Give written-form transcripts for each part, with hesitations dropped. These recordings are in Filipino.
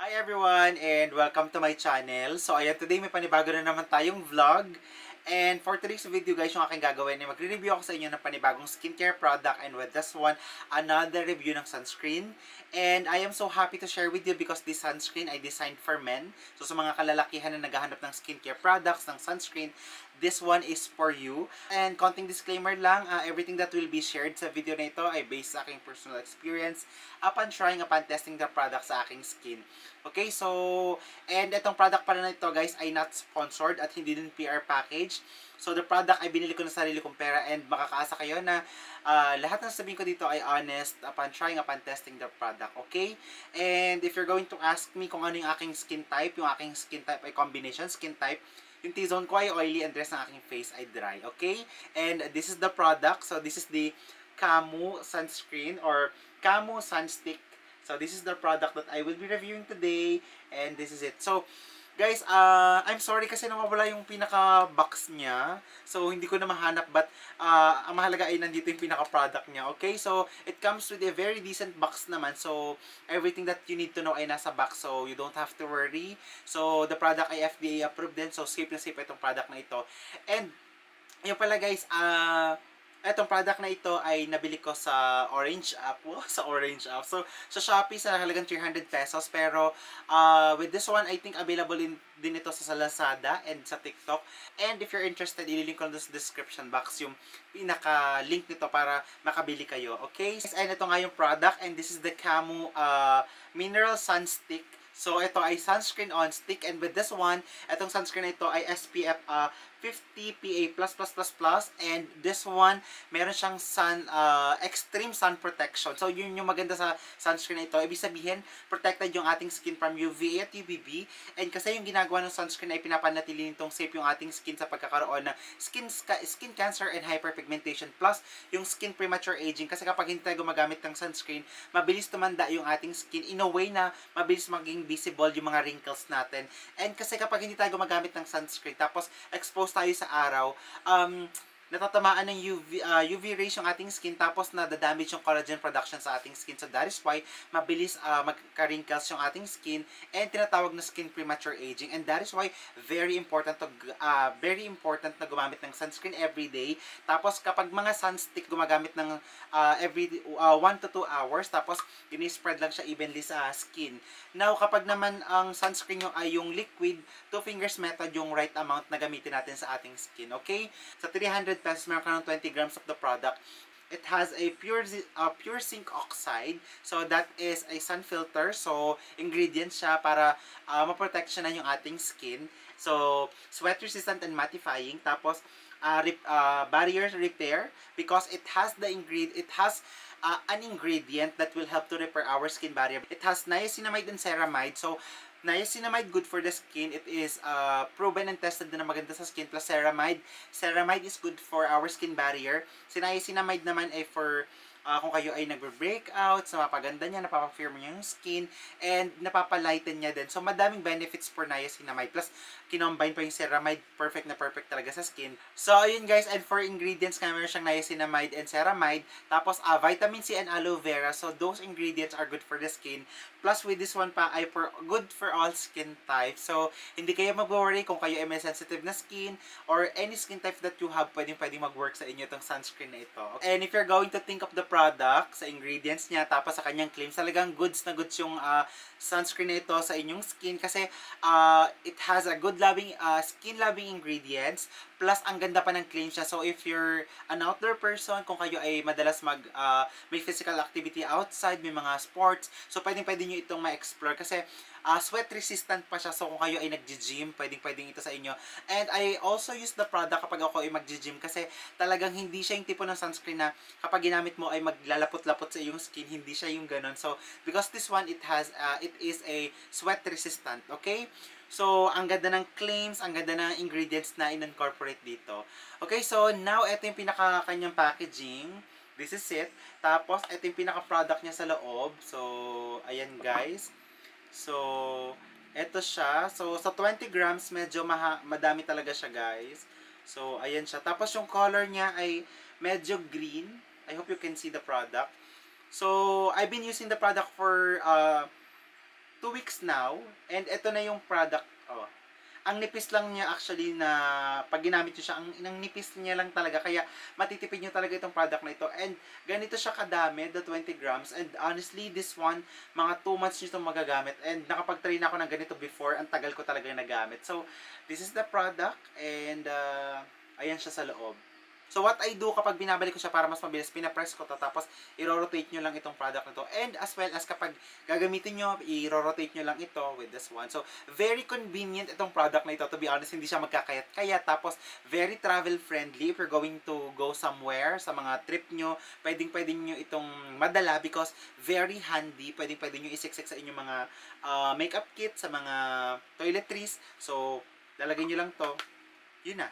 Hi everyone and welcome to my channel. So ayan, today may panibago na naman tayong vlog. And for today's video guys, yung aking gagawin ay magre-review ako sa inyo ng panibagong skincare product, and with this one, another review ng sunscreen. And I am so happy to share with you because this sunscreen ay designed for men. So sa mga kalalakihan na naghahanap ng skincare products, ng sunscreen, this one is for you. And konting disclaimer lang, everything that will be shared sa video na ito ay based sa aking personal experience upon trying, upon testing the product sa aking skin. Okay, so, and itong product pala na ito guys ay not sponsored at hindi din PR package. So the product ay binili ko ng sarili kong pera, and makakaasa kayo na lahat ng sabihin ko dito ay honest upon trying, upon testing the product. Okay? And if you're going to ask me kung ano yung aking skin type, yung aking skin type ay combination skin type. Yung T-zone ko ay oily and the rest ng aking face ay dry. Okay? And this is the product. So this is the Camu sunscreen or Camu Sunstick. So this is the product that I will be reviewing today, and this is it. So guys, I'm sorry kasi nawawala yung pinaka-box niya. So hindi ko na mahanap, but ang mahalaga ay nandito yung pinaka-product niya. Okay? So it comes with a very decent box naman. So everything that you need to know ay nasa box. So you don't have to worry. So the product ay FDA approved din. So safe na safe itong product na ito. And yun pala guys, etong product na ito ay nabili ko sa Orange App. Wow, sa Orange App. So, sa Shopee sa halagang 300 pesos. Pero, with this one, I think available din ito sa Lazada and sa TikTok. And if you're interested, ililink ko sa description box yung pinaka-link nito para makabili kayo. Okay? And ito nga yung product. And this is the Camu Mineral Sun Stick. So, ito ay sunscreen on stick. And with this one, itong sunscreen na ito ay SPF 50 PA++++. And this one, meron siyang extreme sun protection. So, yun yung maganda sa sunscreen na ito. Ibig sabihin, protected yung ating skin from UVA at UVB. And kasi yung ginagawa ng sunscreen ay pinapanatili nitong safe yung ating skin sa pagkakaroon ng skin cancer and hyperpigmentation. Plus, yung skin premature aging. Kasi kapag hindi tayo gumagamit ng sunscreen, mabilis tumanda yung ating skin in a way na mabilis maging visible yung mga wrinkles natin. And kasi kapag hindi tayo gumagamit ng sunscreen, tapos exposed tayo sa araw, natatamaan ng UV rays yung ating skin, tapos nadadamage yung collagen production sa ating skin. So that is why mabilis magka-wrinkles yung ating skin, and tinatawag na skin premature aging. And that is why very important na gumamit ng sunscreen every day. Tapos kapag mga sunstick gumagamit ng every 1 to 2 hours, tapos ini-spread lang siya evenly sa skin. Now kapag naman ang sunscreen yung ay yung liquid, 2 fingers method yung right amount na gamitin natin sa ating skin. Okay? Sa 300 pesos, meron ka ng 20 grams of the product. It has a pure zinc oxide. So, that is a sun filter. So, ingredients siya para maproteksyonan yung ating skin. So, sweat resistant and mattifying. Tapos, barrier repair because it has an ingredient that will help to repair our skin barrier. It has niacinamide and ceramide. So, niacinamide, good for the skin. It is proven and tested na maganda sa skin. Plus ceramide. Ceramide is good for our skin barrier. Si niacinamide naman ay for kung kayo ay nagbe-breakouts, napapaganda niya, napapa-firm niya yung skin, and napapalighten niya din. So, madaming benefits for niacinamide. Plus, kinombine pa yung ceramide. Perfect na perfect talaga sa skin. So, ayun guys, and for ingredients nga, meron siyang niacinamide and ceramide. Tapos, vitamin C and aloe vera. So, those ingredients are good for the skin. Plus, with this one pa, ay good for all skin types. So, hindi kayo mag-worry kung kayo ay may sensitive na skin or any skin type that you have, pwedeng mag-work sa inyo itong sunscreen na ito. And if you're going to think of the product, sa ingredients niya, tapos sa kanyang claims, talagang goods na goods yung sunscreen na ito sa inyong skin kasi it has a good skin loving ingredients, plus ang ganda pa ng claims niya. So if you're an outdoor person, kung kayo ay madalas may physical activity outside, may mga sports, so pwede nyo itong ma-explore kasi sweat resistant pa siya. So kung kayo ay nag-gym, pwedeng ito sa inyo. And I also use the product kapag ako ay mag-gym kasi talagang hindi siya yung tipo ng sunscreen na kapag ginamit mo ay maglalapot-lapot sa iyong skin. Hindi siya yung ganun. So because this one, it is a sweat resistant. Okay? So, ang ganda ng claims, ang ganda ng ingredients na in-incorporate dito. Okay, so now, ito yung pinaka-kanyang packaging. This is it. Tapos, ito yung pinaka-product niya sa loob. So, ayan guys. So, ito siya. So, sa 20 grams, medyo madami talaga siya guys. So, ayan siya. Tapos, yung color niya ay medyo green. I hope you can see the product. So, I've been using the product for 2 weeks now. And ito na yung product. Oh, ang nipis lang niya actually na pag ginamit nyo siya, ang nipis niya lang talaga. Kaya matitipid nyo talaga itong product na ito. And ganito siya kadami, the 20 grams. And honestly, this one, mga 2 months nyo itong magagamit. And nakapag-try na ako ng ganito before. Ang tagal ko talaga nagamit. So, this is the product. And ayan siya sa loob. So, what I do kapag binabalik ko siya para mas mabilis, pinapress ko to, tapos i-rotate nyo lang itong product na to. And as well as kapag gagamitin nyo, i-rotate nyo lang ito with this one. So, very convenient itong product na ito. To be honest, hindi siya magkakayat-kayat. Tapos, very travel-friendly if you're going to go somewhere, sa mga trip nyo. Pwedeng-pwedeng nyo itong madala because very handy. Pwedeng-pwedeng nyo isiksik sa inyong mga makeup kit, sa mga toiletries. So, lalagay nyo lang to. Yun na.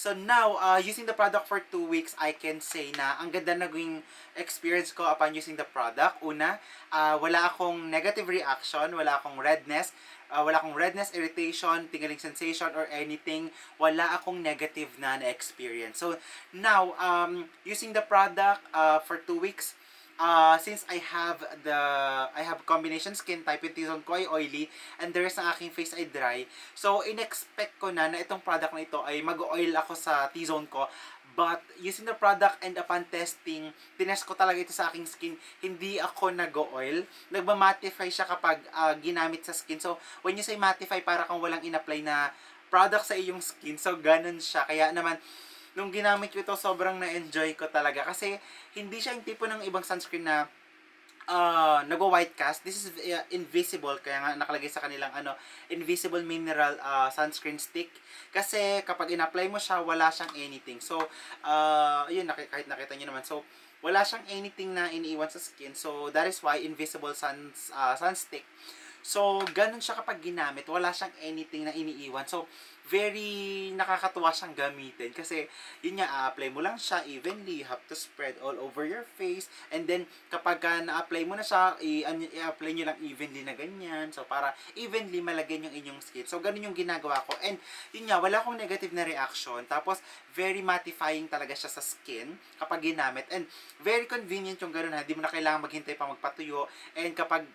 So now, using the product for 2 weeks, I can say na ang ganda naging experience ko upon using the product. Una, wala akong negative reaction, wala akong redness, irritation, tingling sensation, or anything. Wala akong negative na experience. So now, using the product for 2 weeks, since I have combination skin type, yung T-zone ko ay oily and the rest ng aking face ay dry. So, in-expect ko na itong product na ito ay mag-oil ako sa T-zone ko. But, using the product and upon testing, tinest ko talaga ito sa aking skin, hindi ako nag-oil. Nagmamattify siya kapag ginamit sa skin. So, when you say mattify, para kang walang in-apply na product sa iyong skin. So, ganun siya. Kaya naman, nung ginamit ko ito, sobrang na-enjoy ko talaga. Kasi, hindi siya yung tipo ng ibang sunscreen na nagwa-white cast. This is invisible. Kaya nga nakalagay sa kanilang invisible mineral sunscreen stick. Kasi, kapag in-apply mo siya, wala siyang anything. So, ayun, kahit nakita nyo naman. So, wala siyang anything na iniiwan sa skin. So, that is why invisible sun stick. So, ganun siya kapag ginamit. Wala siyang anything na iniiwan. So, very nakakatuwa siyang gamitin. Kasi, yun nga, a-apply mo lang siya evenly. You have to spread all over your face. And then, kapag na-apply mo na siya, i-apply nyo lang evenly na ganyan. So, para evenly malagyan yung inyong skin. So, ganun yung ginagawa ko. And, yun nga, wala akong negative na reaction. Tapos, very mattifying talaga siya sa skin kapag ginamit. And, very convenient yung ganun ha. Di mo na kailangan maghintay pa magpatuyo. And, kapag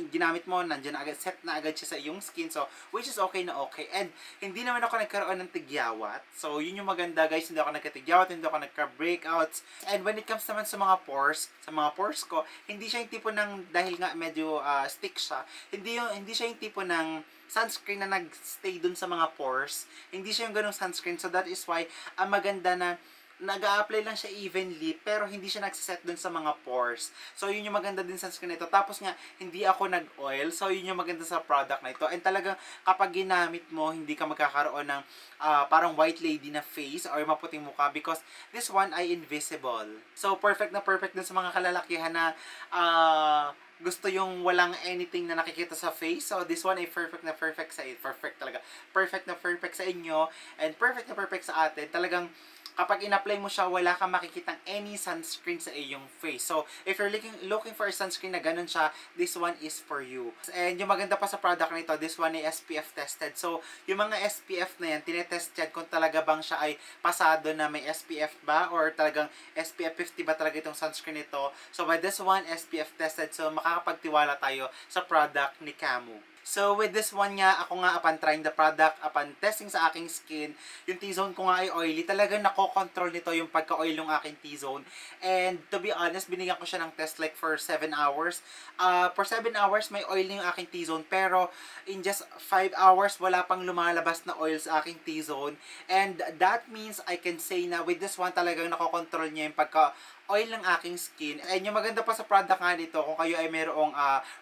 ginamit mo, nandiyan na agad, set na agad siya sa iyong skin. So, which is okay na okay. And, hindi naman ako nagkaroon ng tigyawat. So, yun yung maganda guys. Hindi ako nagkatigyawat, hindi ako nagka-breakouts. And when it comes naman sa mga pores ko, hindi siya yung tipo ng, dahil nga medyo stick siya, hindi siya yung tipo ng sunscreen na nag-stay dun sa mga pores. Hindi siya yung ganung sunscreen. So, that is why, ang maganda na nag-a-apply lang siya evenly, pero hindi siya nagsiset dun sa mga pores. So, yun yung maganda din sa sunscreen na ito. Tapos nga, hindi ako nag-oil. So, yun yung maganda sa product na ito. And talagang, kapag ginamit mo, hindi ka magkakaroon ng parang white lady na face or maputing mukha because this one ay invisible. So, perfect na perfect dun sa mga kalalakihan na gusto yung walang anything na nakikita sa face. So, this one ay perfect na perfect sa inyo. And perfect na perfect sa atin. Talagang, kapag in-apply mo siya, wala kang makikitang any sunscreen sa iyong face. So, if you're looking for a sunscreen na ganun siya, this one is for you. And yung maganda pa sa product nito, this one ay SPF tested. So, yung mga SPF na yan, tinetest yan kung talaga bang siya ay pasado na may SPF ba or talagang SPF 50 ba talaga itong sunscreen nito. So, by this one, SPF tested. So, makakapagtiwala tayo sa product ni Camu. So, with this one nga, ako nga upon trying the product, upon testing sa aking skin, yung T-zone ko nga ay oily. Talagang nako-control nito yung pagka-oil ng aking T-zone. And to be honest, binigyan ko siya ng test like for 7 hours. For 7 hours, may oil yung aking T-zone. Pero, in just 5 hours, wala pang lumalabas na oil sa aking T-zone. And that means I can say na with this one talagang nako-control niya yung pagka-oil ng aking skin. And yung maganda pa sa product nga nito, kung kayo ay mayroong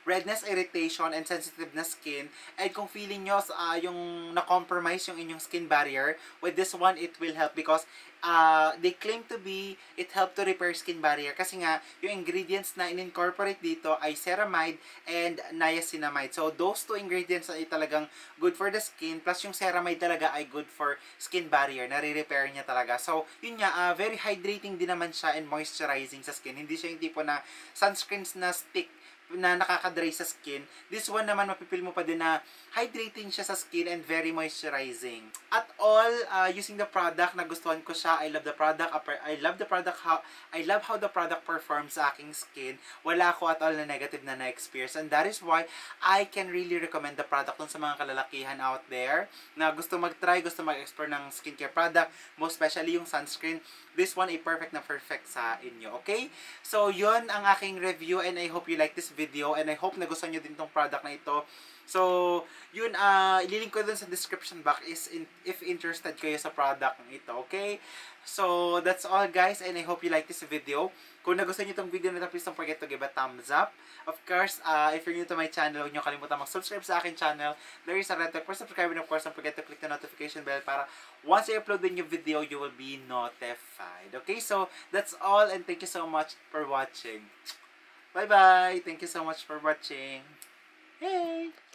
redness, irritation, and sensitive na skin, and kung feeling nyo yung na-compromise yung inyong skin barrier, with this one, it will help because they claim to be, it help to repair skin barrier kasi nga, yung ingredients na in-incorporate dito ay ceramide and niacinamide. So, those two ingredients ay talagang good for the skin, plus yung ceramide talaga ay good for skin barrier, nare-repair niya talaga. So, yun nga, very hydrating din naman siya and moisturizing sa skin. Hindi siya yung tipo na sunscreens na stick na nakaka-dry sa skin. This one naman, mapipil mo pa din na hydrating siya sa skin and very moisturizing. At all, using the product, nagustuhan ko siya. I love the product. I love how the product performs sa aking skin. Wala ako at all na negative na na-experience. And that is why I can really recommend the product dun sa mga kalalakihan out there na gusto mag-try, gusto mag-explore ng skincare product, most especially yung sunscreen. This one ay perfect na perfect sa inyo. Okay? So, yun ang aking review and I hope you like this video and I hope nagustuhan nyo din tong product na ito. So, yun, ililink ko dun sa description box if interested kayo sa product ito, okay? So, that's all guys and I hope you like this video. Kung nagustuhan nyo itong video na ito, please don't forget to give a thumbs up. Of course, if you're new to my channel, huwag nyo kalimutan mag-subscribe sa akin channel. There is a red for subscribe and of course, don't forget to click the notification bell para once I upload the new video, you will be notified. Okay, so that's all and thank you so much for watching. Bye-bye! Thank you so much for watching. Hey!